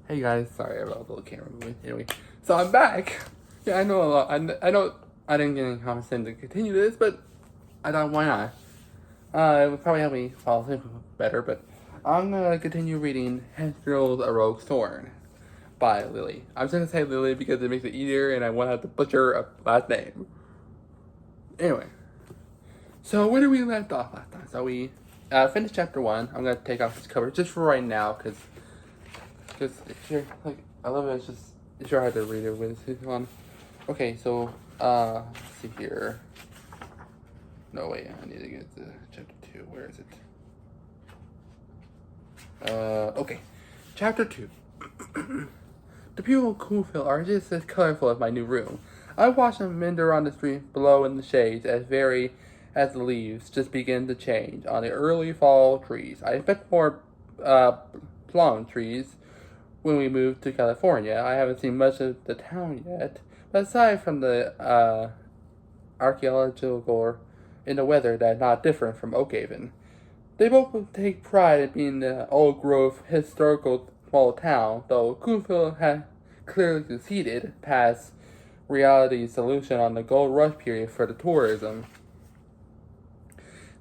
Hey guys, sorry about the little camera movement. Anyway, so I'm back. Yeah, I know a lot. I know I didn't get any comments saying to continue this, but I thought why not? It would probably help me fall asleep better. But I'm gonna continue reading Henfield A Rogue's Thorn by Lily. I'm just gonna say Lily because it makes it easier, and I won't have to butcher a last name. Anyway, so where did we left off last time? So we finished chapter 1. I'm gonna take off this cover just for right now because if you're like, I love it. It's just it's hard to read it with it on. Okay, so let's see here. No wait, I need to get to chapter 2. Where is it? Okay, chapter 2. The people of Coolfield are just as colorful as my new room. I watch them meander on the street below in the shades as the leaves just begin to change on the early fall trees. I expect more plum trees when we moved to California. I haven't seen much of the town yet, but aside from the archaeological in the weather that's not different from Oakhaven, they both take pride in being the old grove historical small town, though Coonfield had clearly succeeded past reality's solution on the gold rush period for the tourism.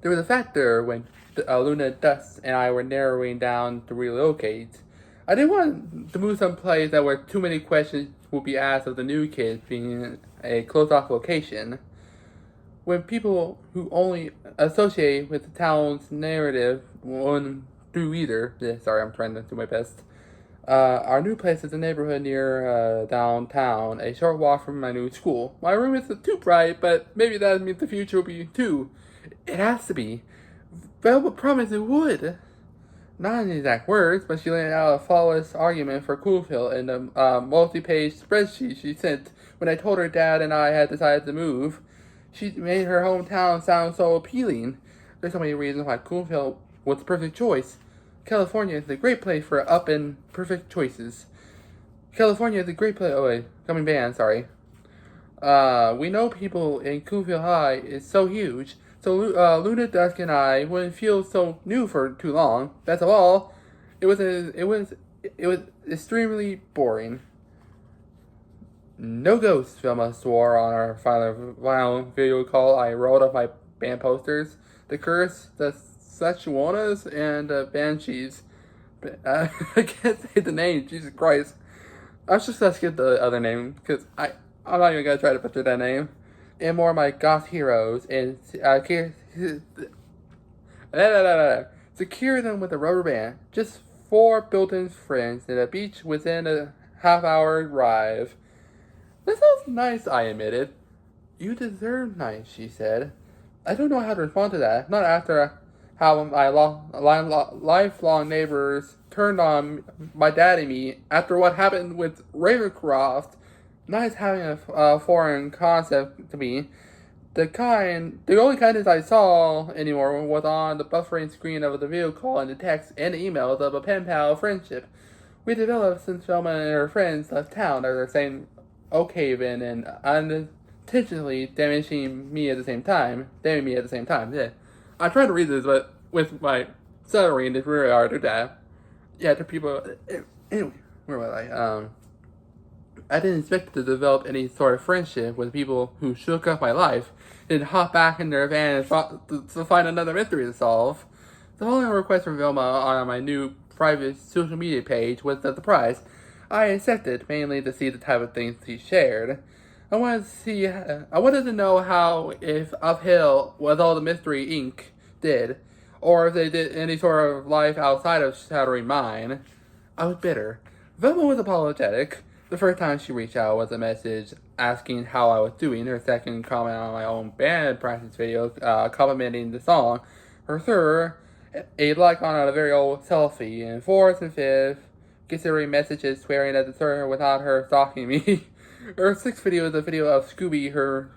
There was a factor when Luna, Dust, and I were narrowing down to relocate. I didn't want to move someplace that where too many questions would be asked of the new kids being a closed-off location. When people who only associate with the town's narrative won't do either, sorry, I'm trying to do my best. Our new place is a neighborhood near downtown, a short walk from my new school. My room isn't too bright, but maybe that means the future will be too. It has to be. Velma promised it would. Not in exact words, but she laid out a flawless argument for Coolfield in the multi-page spreadsheet she sent when I told her Dad and I had decided to move. She made her hometown sound so appealing. There's so many reasons why Coolfield was the perfect choice. California is a great place for up and perfect choices. California is a great place. Oh wait, coming band. Sorry. We know people in Coolfield High is so huge. So Luna, Dusk, and I wouldn't feel so new for too long. That's all. It was extremely boring. No ghosts, Velma swore on our final video call. I rolled up my band posters. The Curse, the Sachuanas, and the Banshees. I can't say the name, Jesus Christ. I was just gonna skip the other name, because I'm not even gonna try to butcher that name. And more of my goth heroes, and secure them with a rubber band. Just 4 built-in friends and a beach within a half-hour drive. That sounds nice, I admitted. You deserve nice, she said. I don't know how to respond to that. Not after how my lifelong neighbors turned on my dad and me after what happened with Ravencroft. Nice having a foreign concept to me. The only kindness I saw anymore was on the buffering screen of the video call and the text and the emails of a pen pal friendship we developed since Velma and her friends left town at the same Oakhaven and unintentionally damaging me at the same time. Yeah. I'm trying to read this, but with my stuttering, it's really hard to that. Yeah, to people. Anyway, where was I? I didn't expect to develop any sort of friendship with people who shook up my life and hop back in their van to find another mystery to solve. The following request from Vilma on my new private social media page was a surprise. I accepted, mainly to see the type of things he shared. I wanted to know how, if Uphill was all the Mystery Inc. did, or if they did any sort of life outside of Shattering Mine. I was bitter. Velma was apologetic. The first time she reached out was a message asking how I was doing. Her second comment on my own band practice video, complimenting the song. Her third, a like on a very old selfie. And fourth and fifth, considering messages swearing at the third without her stalking me. Her sixth video is a video of Scooby, her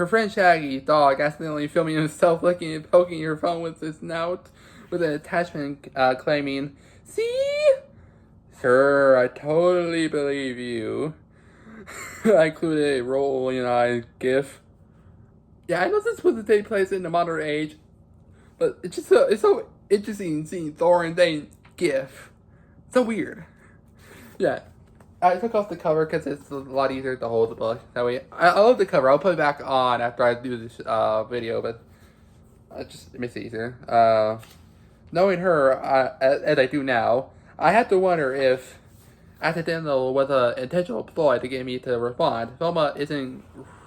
friend Shaggy dog, accidentally filming himself licking and poking her phone with his snout, with an attachment claiming, "See? Sir, I totally believe you." I included a rolling eye gif. Yeah, I know this was to take place in the modern age, but it's so interesting seeing Thor and Dane gif. So weird. Yeah. I took off the cover because it's a lot easier to hold the book. That way, I love the cover. I'll put it back on after I do this video, but it makes it easier. Knowing her as I do now, I have to wonder if accidental was an intentional ploy to get me to respond. Velma isn't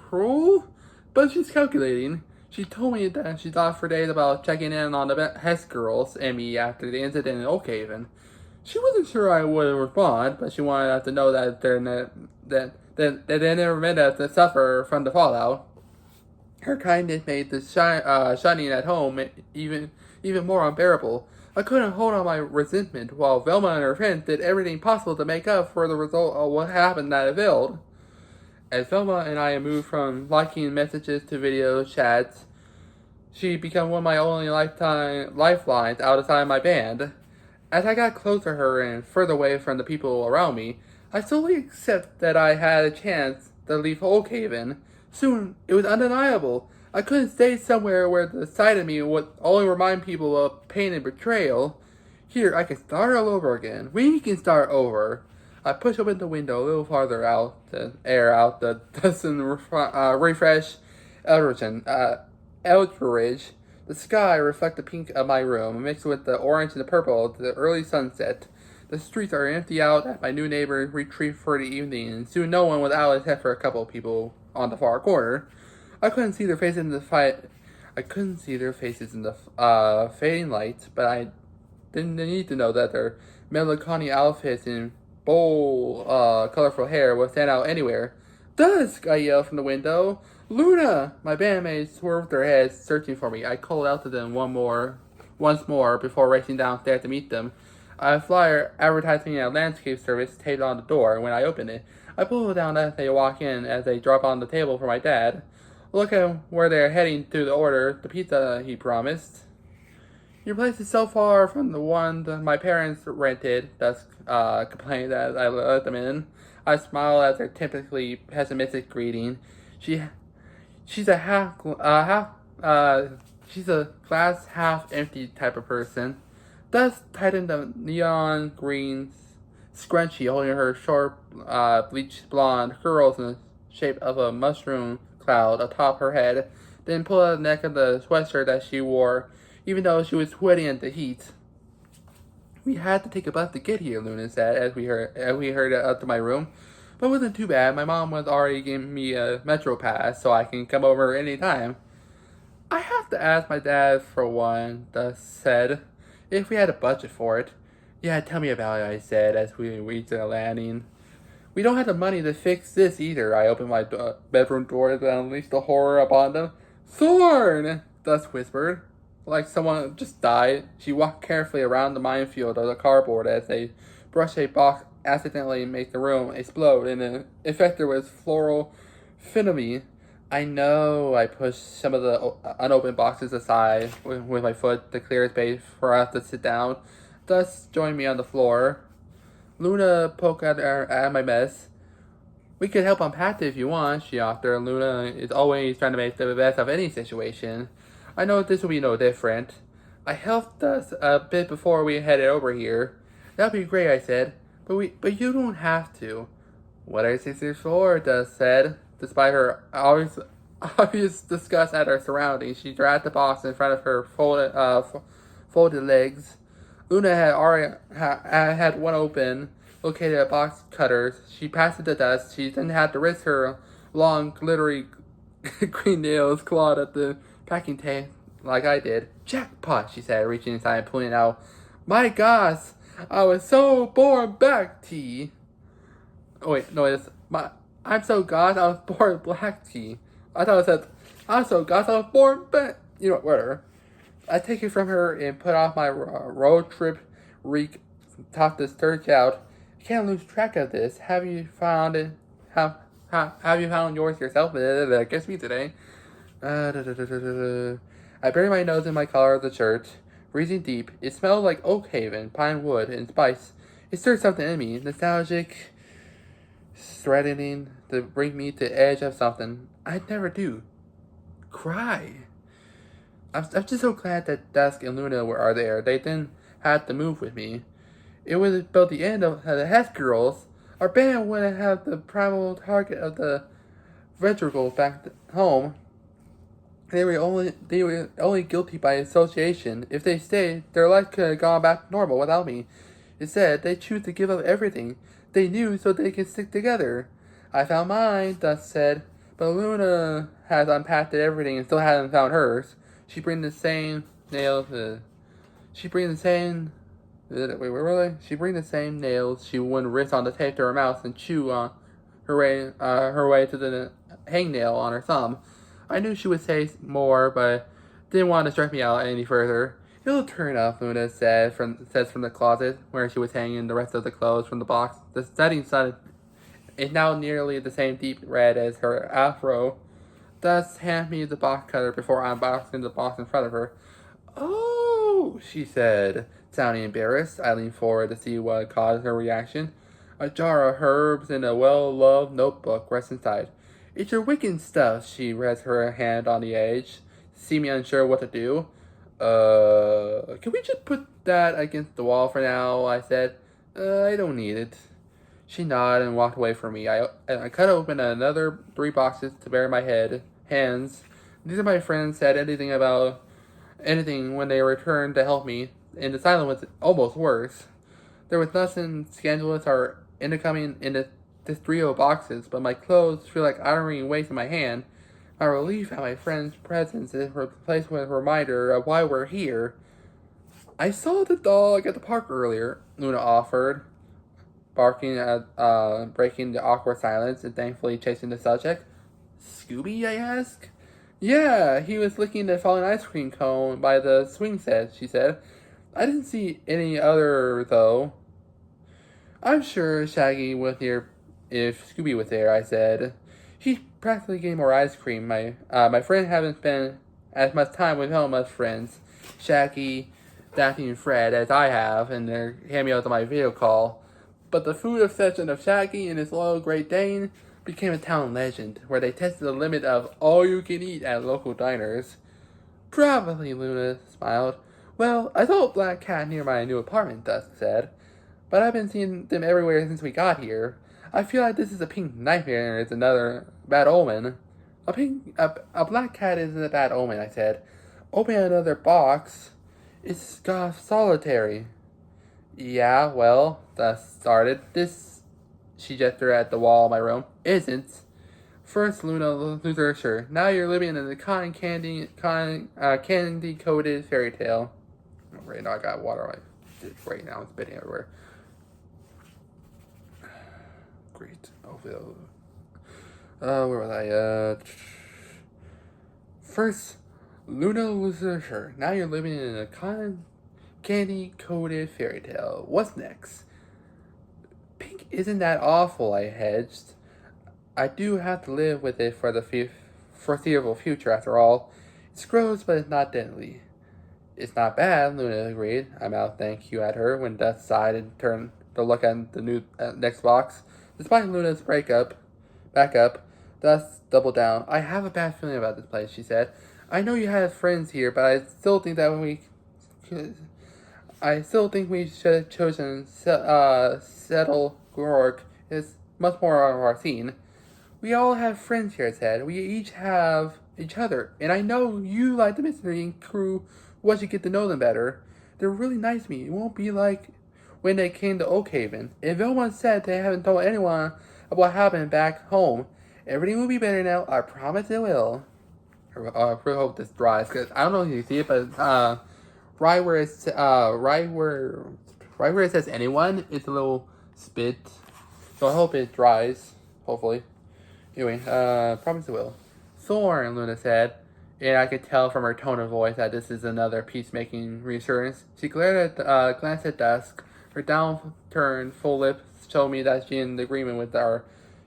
cruel, but she's calculating. She told me that she thought for days about checking in on the Hess girls and me after the incident in Oakhaven. She wasn't sure I would respond, but she wanted us to know that they never meant us to suffer from the fallout. Her kindness made the shining at home even more unbearable. I couldn't hold on my resentment, while Velma and her friends did everything possible to make up for the result of what happened that it failed. As Velma and I moved from liking messages to video chats, she became one of my only lifelines outside my band. As I got closer to her and further away from the people around me, I slowly accepted that I had a chance to leave Oakhaven. Soon, it was undeniable. I couldn't stay somewhere where the sight of me would only remind people of pain and betrayal. Here, I can start all over again. We can start over. I pushed open the window a little farther out to air out the dust and refresh Eldridge. The sky reflected the pink of my room, mixed with the orange and the purple of the early sunset. The streets are empty out as my new neighbor retreated for the evening, and soon no one was out except for a couple of people on the far corner. I couldn't see their faces in the fading lights, but I didn't need to know that their melancholy outfits and bold, colorful hair would stand out anywhere. Dusk! I yelled from the window. Luna! My bandmates swerved their heads, searching for me. I called out to them once more, before racing downstairs to meet them. A flyer advertising a landscape service taped on the door. When I opened it, I pulled it down as they walk in, as they drop on the table for my dad. Look at where they're heading to the order, the pizza he promised. Your place is so far from the one that my parents rented, Dusk complained as I let them in. I smiled at their typically pessimistic greeting. She's a she's a glass half empty type of person. Dusk tightened the neon green scrunchie holding her short, bleached blonde curls in the shape of a mushroom cloud atop her head, then pulled out the neck of the sweatshirt that she wore, even though she was sweating in the heat. We had to take a bus to get here, Luna said as we heard up to my room. But it wasn't too bad. My mom was already giving me a metro pass, so I can come over any time. I have to ask my dad for one, Dusk said, if we had a budget for it. Yeah, tell me about it, I said as we reached the landing. We don't have the money to fix this either. I opened my bedroom door and unleashed the horror upon them. Thorn! Dusk whispered. Like someone just died. She walked carefully around the minefield of the cardboard as a brush box accidentally made the room explode, and the effector was floral finamy. I know. I pushed some of the unopened boxes aside with my foot to clear space for us to sit down. Dusk joined me on the floor. Luna poked at my mess. We could help unpack it if you want, she offered. Luna is always trying to make the best of any situation. I know this will be no different. I helped us a bit before we headed over here. That'd be great, I said. But you don't have to. What are sisters for? Dusk said. Despite her obvious disgust at her surroundings, she dragged the box in front of her folded legs. Luna had already had one open, located at box cutters. She passed it to Dusk. She didn't have to risk her long, glittery green nails clawed at the packing tape like I did. Jackpot, she said, reaching inside and pulling out. My gosh, I was so born back tea. Oh wait, no, I'm so gosh, I was born black tea. I thought it said, I'm so gosh, I was born back. You know, whatever. I take it from her and put off my road trip reek, tossed the sturge out. I can't lose track of this. Have you found it? Have you found yours yourself? That gets me today. I buried my nose in my collar of the shirt, breathing deep. It smelled like Oakhaven, pine wood, and spice. It stirred something in me, nostalgic, threatening to bring me to the edge of something I'd never do. Cry. I'm just so glad that Dusk and Luna are there. They didn't have to move with me. It was about the end of the Hess girls. Our band wouldn't have the primal target of the Ventricles back home. They were only guilty by association. If they stayed, their life could have gone back to normal without me. Instead, they choose to give up everything they knew so they can stick together. I found mine, Dust said, but Luna has unpacked everything and still hasn't found hers. She brings the same nails. She brings the same. Wait, really? She brings the same nails she wouldn't wrist on the tape to her mouth and chew on her way to the hangnail on her thumb. I knew she would say more, but didn't want to stress me out any further. It'll turn up, Luna says from the closet, where she was hanging the rest of the clothes from the box. The setting sun is now nearly the same deep red as her afro. Thus, hand me the box cutter before unboxing the box in front of her. Oh, she said, sounding embarrassed. I leaned forward to see what caused her reaction. A jar of herbs and a well-loved notebook rests inside. It's your Wiccan stuff, she rests her hand on the edge, seeming unsure what to do. Can we just put that against the wall for now? I said. I don't need it. She nodded and walked away from me. I cut open another 3 boxes to bare my hands. These are my friends said anything when they returned to help me, and the silence was almost worse. There was nothing scandalous or incoming in this trio of boxes, but my clothes feel like iron weights in my hand. My relief at my friend's presence is replaced with a reminder of why we're here. I saw the dog at the park earlier, Luna offered, barking at breaking the awkward silence and thankfully chasing the subject. Scooby, I asked. Yeah, he was licking the fallen ice cream cone by the swing set, she said. I didn't see any other, though. I'm sure Shaggy was here if Scooby was there, I said. He practically gave more ice cream. My friend haven't spent as much time with home as friends, Shaggy, Daphne, and Fred, as I have, and their cameos on my video call. But the food obsession of Shaggy and his loyal Great Dane became a town legend, where they tested the limit of all you can eat at local diners. Probably, Luna smiled. Well, I saw a black cat near my new apartment, Dusk said. But I've been seeing them everywhere since we got here. I feel like this is a pink nightmare and it's another bad omen. A black cat isn't a bad omen, I said. Open another box. It's got solitary. Yeah, well, Dusk started. This, she gestured at the wall of my room, isn't. First, Luna loses her shirt. Now you're living in a candy coated fairy tale. Right now I got water on my dick right now. It's spitting everywhere. Great. Where was I? First, Luna loses her shirt. Now you're living in a candy coated fairy tale. What's next? Pink isn't that awful, I hedged. I do have to live with it for the foreseeable future, after all. It's gross, but it's not deadly. It's not bad, Luna agreed. I mouthed thank you at her when Dusk sighed and turned to look at the new next box. Despite Luna's backup, Dusk doubled down. I have a bad feeling about this place, she said. I know you have friends here, but I still think we should have chosen Settle Gork. It's much more of our scene. We all have friends here, said. We each have each other, and I know you like the mystery crew once you get to know them better. They're really nice to me. It won't be like when they came to Oakhaven. If anyone said they haven't told anyone about what happened back home, everything will be better now. I promise it will. I really hope this dries, because I don't know if you see it, but right where it says anyone, it's a little spit. So I hope it dries. Hopefully. Anyway, promise it will. Thorn, Luna said, and I could tell from her tone of voice that this is another peacemaking reassurance. She glanced at Dusk. Her downturned full lips showed me that she's in agreement with our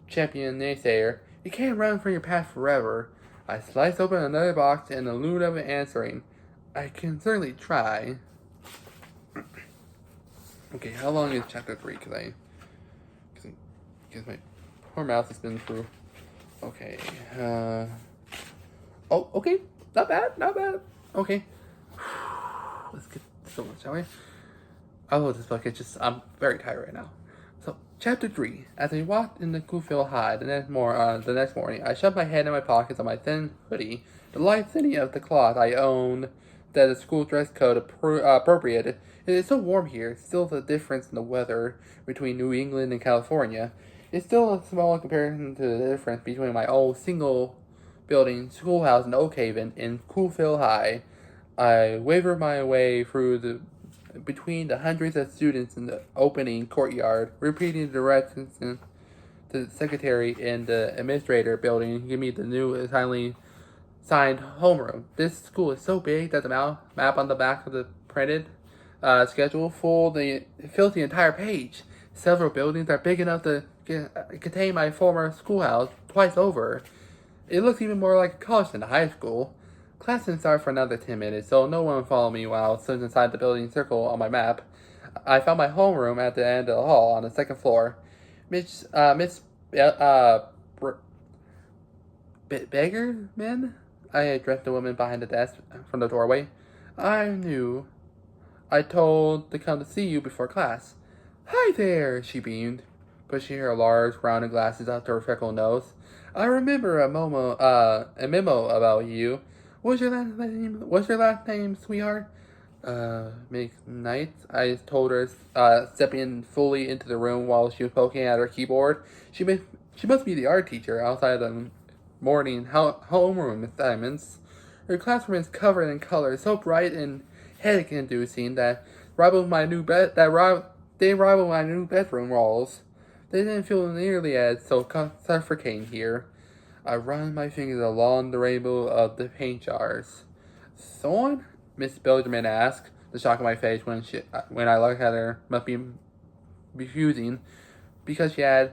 champion naysayer. You can't run from your path forever. I sliced open another box in the mood of answering. I can certainly try. Okay, how long is chapter 3? Because my poor mouth has been through. Okay. Oh, okay. Not bad. Okay. Let's get this over, shall we? Oh, this book is just, I'm very tired right now. So, Chapter 3. As I walked in the Coolfield High the next morning, I shoved my head in my pockets of my thin hoodie. The light thinning of the cloth I owned that the school dress code appropriated. It is so warm here, still the difference in the weather between New England and California. It's still small in comparison to the difference between my old single building schoolhouse in Oak Haven and Coolfield High. I wavered my way through the between the hundreds of students in the opening courtyard, repeating the directions to the secretary and the administrator building give me the new kindly signed homeroom. This school is so big that the map on the back of the printed schedule fills the entire page. Several buildings are big enough to contain my former schoolhouse twice over. It looks even more like a college than a high school. Class didn't start for another 10 minutes, so no one followed me while I was stood inside the building circle on my map. I found my homeroom at the end of the hall on the second floor. Miss Beggarman? I addressed the woman behind the desk from the doorway. I knew. I told to come to see you before class. Hi there, she beamed, pushing her large, rounded glasses up to her freckled nose. I remember a memo about you. What's your last name? What's your last name, sweetheart? McKnight, I told her, stepping fully into the room while she was poking at her keyboard. She must be the art teacher outside the morning homeroom assignments. Her classroom is covered in colors so bright and headache-inducing that they rival my new bedroom walls. They didn't feel nearly as so suffocating here. I run my fingers along the rainbow of the paint jars. Thorn? Miss Belgerman asked, the shock on my face when I looked at her must be refusing, because she had,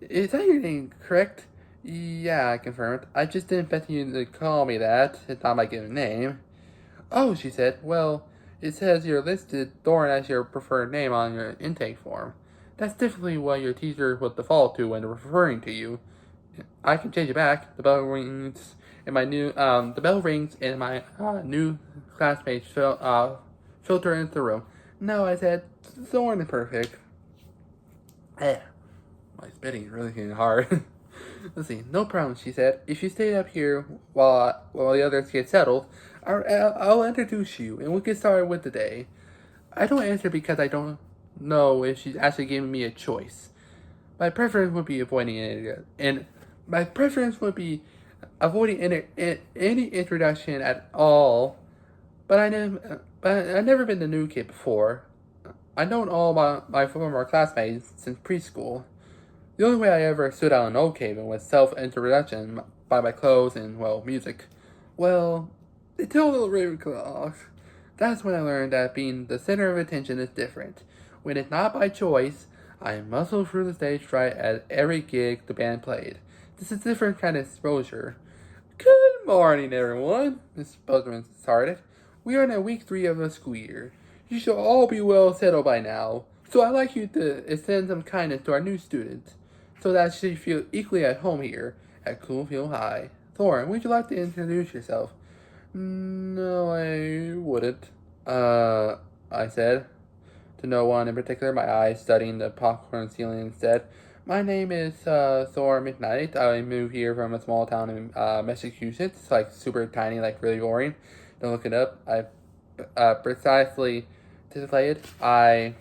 Is that your name, correct? Yeah, I confirmed. I just didn't expect you to call me that. It's not my given name. Oh, she said. Well, it says you're listed Thorn as your preferred name on your intake form. That's definitely what your teacher would default to when referring to you. I can change it back. The bell rings, and my new new classmates filter into the room. No, I said, Thorn is perfect. Eh, my spitting is really getting hard. Let's see, no problem, she said. If you stay up here while the others get settled, I'll introduce you, and we'll get started with the day. I don't answer because I don't know if she's actually giving me a choice. My preference would be avoiding any introduction at all. But I've never been the new kid before. I've known all my former classmates since preschool. The only way I ever stood out in Oak Haven was self-introduction by my clothes and, well, music. Well, until the Ravenclaw. That's when I learned that being the center of attention is different. When it's not by choice, I muscle through the stage fright at every gig the band played. This is a different kind of exposure. Good morning, everyone, Miss Bozeman started. We are in week 3 of the school year. You should all be well settled by now, so I'd like you to extend some kindness to our new student, so that she feel equally at home here at Coolfield High. Thorn, would you like to introduce yourself? No, I wouldn't, I said. To no one in particular, my eyes studying the popcorn ceiling instead. My name is Thor McKnight. I moved here from a small town in Massachusetts, like super tiny, like really boring. Don't look it up. I precisely displayed. I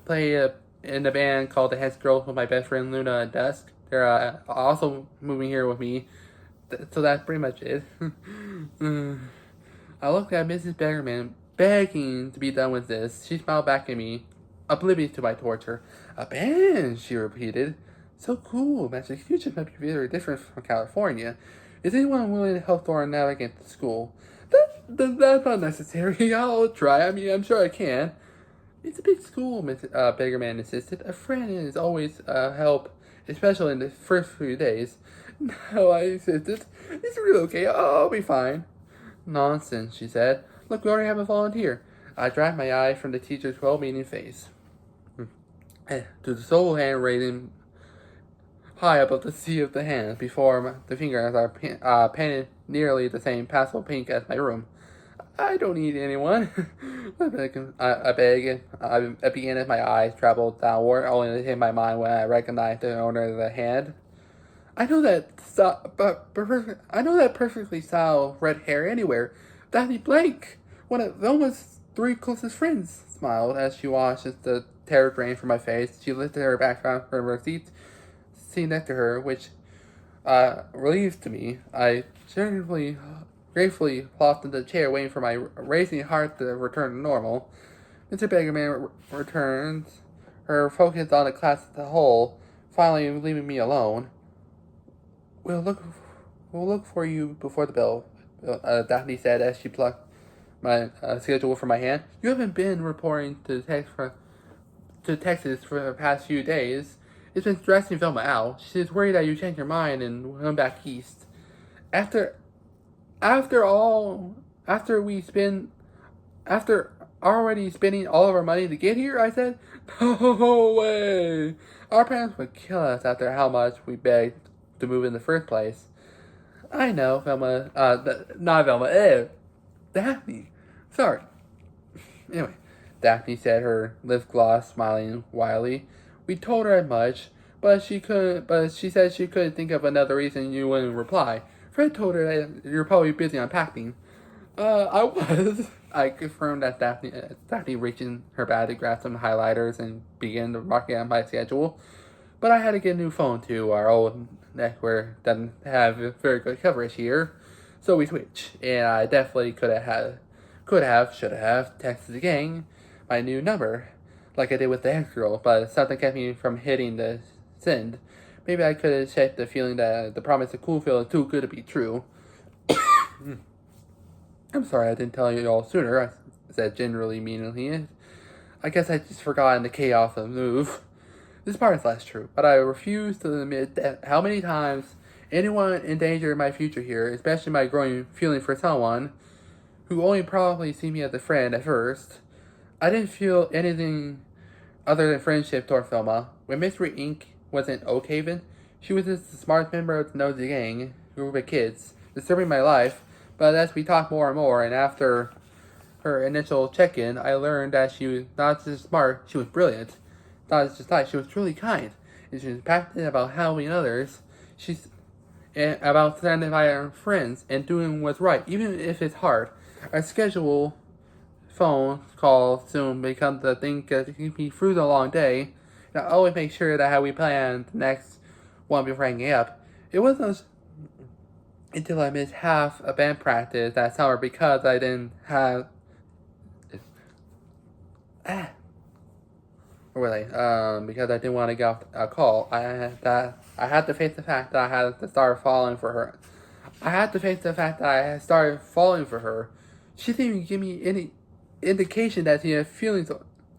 play in a band called the Heads Girls with my best friend Luna at Dusk. They're also moving here with me. So that's pretty much it. I looked at Mrs. Beggarman, begging to be done with this. She smiled back at me, oblivious to my torture. A band, she repeated. So cool. Massachusetts might be very different from California. Is anyone willing to help Thorn navigate the school? That's not necessary. I'll try. I mean, I'm sure I can. It's a big school, Miss Beggarman insisted. A friend is always help, especially in the first few days. No, I insisted. It's really okay. I'll be fine. Nonsense, she said. Look, we already have a volunteer. I dragged my eye from the teacher's well-meaning face to the sole hand raising high above the sea of the hands before the fingers are painted nearly the same pastel pink as my room. I don't need anyone. I beg. I began as my eyes traveled downward, only to hit my mind when I recognized the owner of the hand. I know that, I know that perfectly styled red hair anywhere. Daphne Blank, one of Velma's three closest friends, smiled as she watched as the terror drain from my face. She lifted her background from her seat next to her, which relieved to me. I genuinely, gratefully plopped into the chair, waiting for my racing heart to return to normal. Mr. Beggarman returned, her focus on the class as a whole, finally leaving me alone. We'll look for you before the bell, Daphne said as she plucked my schedule from my hand. You haven't been reporting to Texas for the past few days. It's been stressing Velma out. She's worried that you changed your mind and went back east. After already spending all of our money to get here, I said, no way. Our parents would kill us after how much we begged to move in the first place. I know, Velma, not Velma, Daphne. Sorry. Anyway, Daphne said, her lip gloss smiling wildly. We told her as much, but she said she couldn't think of another reason you wouldn't reply. Fred told her that you're probably busy unpacking. I was. I confirmed that Daphne reached in her bag to grab some highlighters and began marking out my schedule. But I had to get a new phone too. Our old network doesn't have very good coverage here, so we switched. And I definitely should have texted the gang my new number, like I did with the ex-girl. But something kept me from hitting the send. Maybe I could have checked the feeling that the promise of cool feeling too good to be true. I'm sorry I didn't tell you all sooner, I said generally meaningly. I guess I just forgot in the chaos of the move. This part is less true, but I refuse to admit that how many times anyone endangered my future here, especially my growing feeling for someone who only probably see me as a friend at first. I didn't feel anything other than friendship toward Velma. When Mystery Inc. was in Oakhaven, she was just the smartest member of the nosy gang, group of kids, disturbing my life. But as we talked more and more, and after her initial check-in, I learned that she was not just smart, she was brilliant. Not just nice, she was truly kind. And she was passionate about helping others. She's about standing by her friends and doing what's right, even if it's hard. Our schedule phone call soon becomes the thing that keeps me through the long day. And I always make sure that how we plan the next one before hanging up. It wasn't until I missed half a band practice that summer because I didn't have because I didn't want to get off a call. I had to face the fact that I had to start falling for her. I had to face the fact that I had started falling for her. She didn't even give me any indication that she had feelings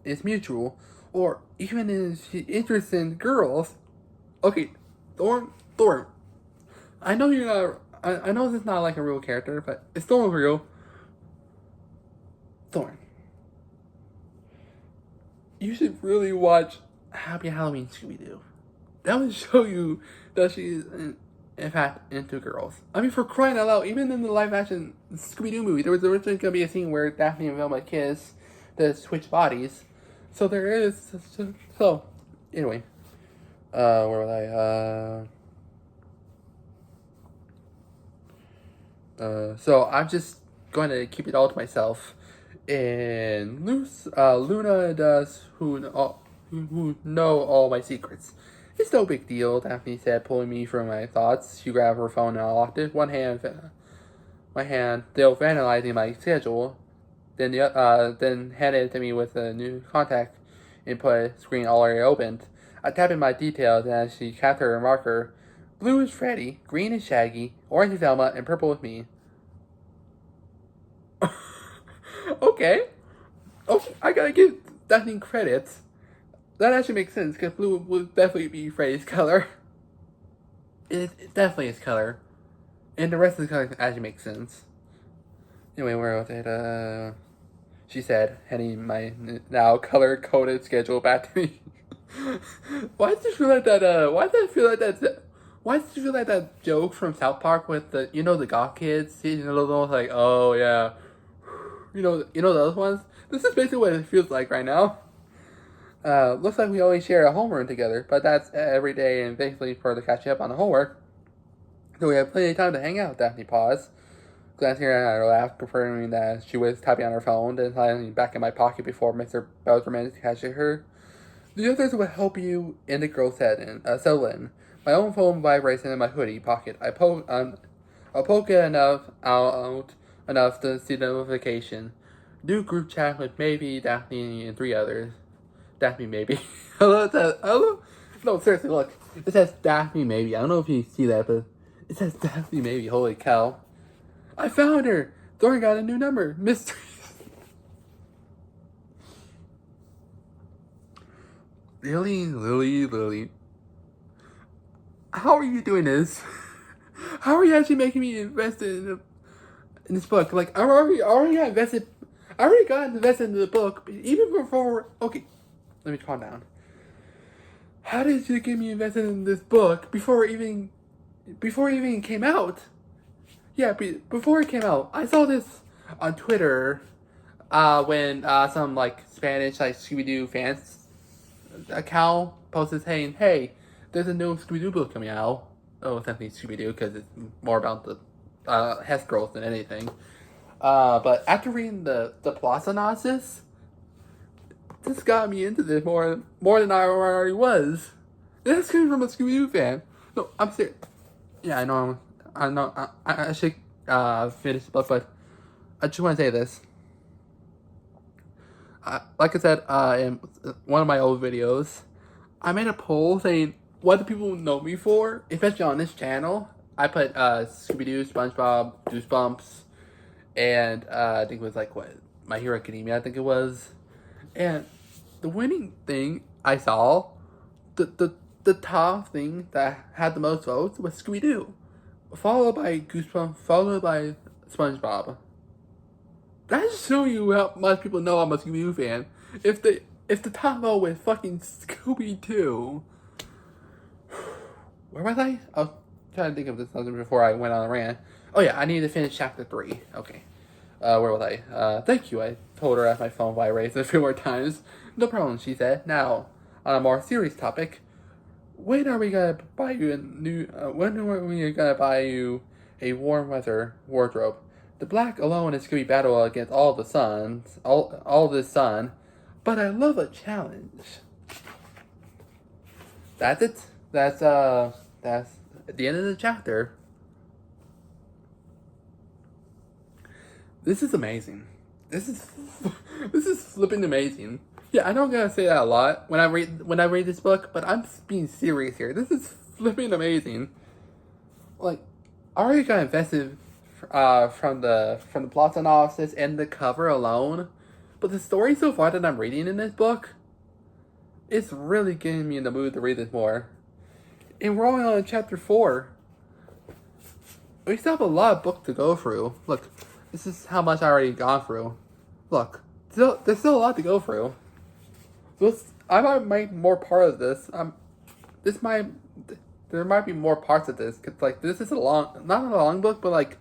is mutual, or even if she's interested in girls. Okay, Thorn. I know you're not. I know this is not like a real character, but it's still real. Thorn. You should really watch Happy Halloween Scooby-Doo. That would show you that she is, in fact, into girls. I mean, for crying out loud, even in the live-action Scooby-Doo movie, there was originally going to be a scene where Daphne and Velma kiss to switch bodies. So there is. So, anyway. Where was I? So I'm just going to keep it all to myself. And Luna does who know all my secrets. It's no big deal, Daphne said, pulling me from my thoughts. She grabbed her phone and unlocked it. My hand still analyzing my schedule. Then handed it to me with a new contact input screen already opened. I tapped in my details as she captured her marker. Blue is Freddy, green is Shaggy, orange is Velma, and purple is me. Okay, I gotta give Daphne credits. That actually makes sense, because blue would definitely be Freddy's color. It definitely is color. And the rest of the color actually makes sense. Anyway, where was it? She said, handing my now color-coded schedule back to me. Why did you feel like that, why did you feel like that joke from South Park with the goth kids? You know, like, oh yeah. You know those ones? This is basically what it feels like right now. Looks like we always share a homeroom together, but that's every day and thankfully for the catching up on the homework. So we have plenty of time to hang out, Daphne paused. Glancing at her laughed, confirming that she was tapping on her phone, then hiding back in my pocket before Mr. Bowser managed to catch her. The others would help you and the girl settle in. My own phone vibrates in my hoodie pocket. I'll poke it out enough to see the notification. New group chat with maybe Daphne and 3 others. Daphne maybe. Hello? No, seriously, look. It says Daphne maybe. I don't know if you see that, but it says Daphne maybe. Holy cow. I found her! Thorn got a new number. Mystery. Lily. How are you doing this? How are you actually making me invest in this book? Like, I already got invested. I already got invested in the book, even before. Okay, let me calm down. How did you get me invested in this book before it even came out? Yeah, before it came out, I saw this on Twitter. When some like Spanish like Scooby-Doo fans account posted saying, "Hey, there's a new Scooby-Doo book coming out." Oh, it's definitely Scooby-Doo because it's more about the Hess girls than anything. But after reading the plot synopsis, this got me into this more than I already was. This came from a Scooby-Doo fan. No, I'm serious. Yeah, I know. I should finish the book, but I just want to say this. Like I said in one of my old videos, I made a poll saying, what do people know me for? Especially on this channel. I put Scooby-Doo, SpongeBob, Goosebumps, and I think it was like, what? My Hero Academia, I think it was. And the winning thing I saw, the top thing that had the most votes was Scooby-Doo. Followed by Goosebumps, followed by SpongeBob. That just shows you how much people know I'm a Scooby-Doo fan. If the top vote was fucking Scooby-Doo. Where was I? I was trying to think of this something before I went on a rant. Oh yeah, I need to finish chapter 3. Okay. Where was I? Thank you. I told her as my phone vibrates a few more times. No problem, she said. Now, on a more serious topic, when are we gonna buy you a warm weather wardrobe? The black alone is gonna be battle against all the sun, but I love a challenge. That's it. That's at the end of the chapter. This is amazing. This is flipping amazing. Yeah, I know I'm gonna say that a lot when I read this book, but I'm being serious here. This is flipping amazing. Like, I already got invested from the plot synopsis and the cover alone, but the story so far that I'm reading in this book, it's really getting me in the mood to read this more. And we're only on chapter 4. We still have a lot of book to go through. Look, this is how much I already gone through. Look, there's still a lot to go through. So I might make more part of this. There might be more parts of this. Cause like this is not a long book, but like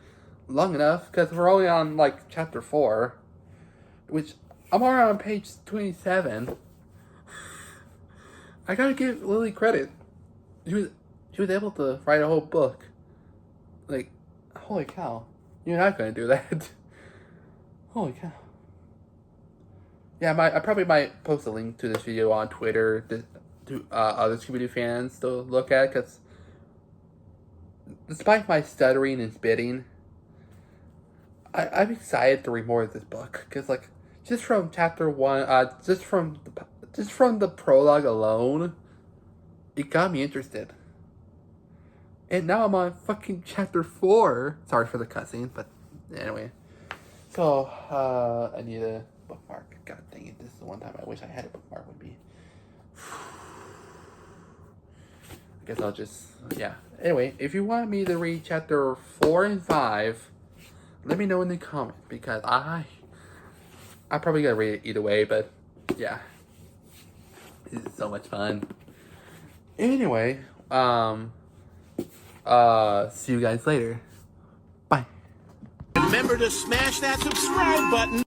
long enough. Cause we're only on like chapter 4, which I'm already on page 27. I gotta give Lily credit. She was able to write a whole book. Like, holy cow! You're not gonna do that. Holy cow! Yeah, I probably might post a link to this video on Twitter to other Scooby-Doo fans to look at, because despite my stuttering and spitting, I'm excited to read more of this book, because like just from chapter 1, just from the prologue alone, it got me interested. And now I'm on fucking chapter 4. Sorry for the cussing, but anyway. So, I need a bookmark. God dang it, this is the one time I wish I had a bookmark would be. I guess I'll just, yeah. Anyway, if you want me to read chapter 4 and 5, let me know in the comments, because I probably gotta read it either way, but yeah. This is so much fun. Anyway, see you guys later. Bye. Remember to smash that subscribe button.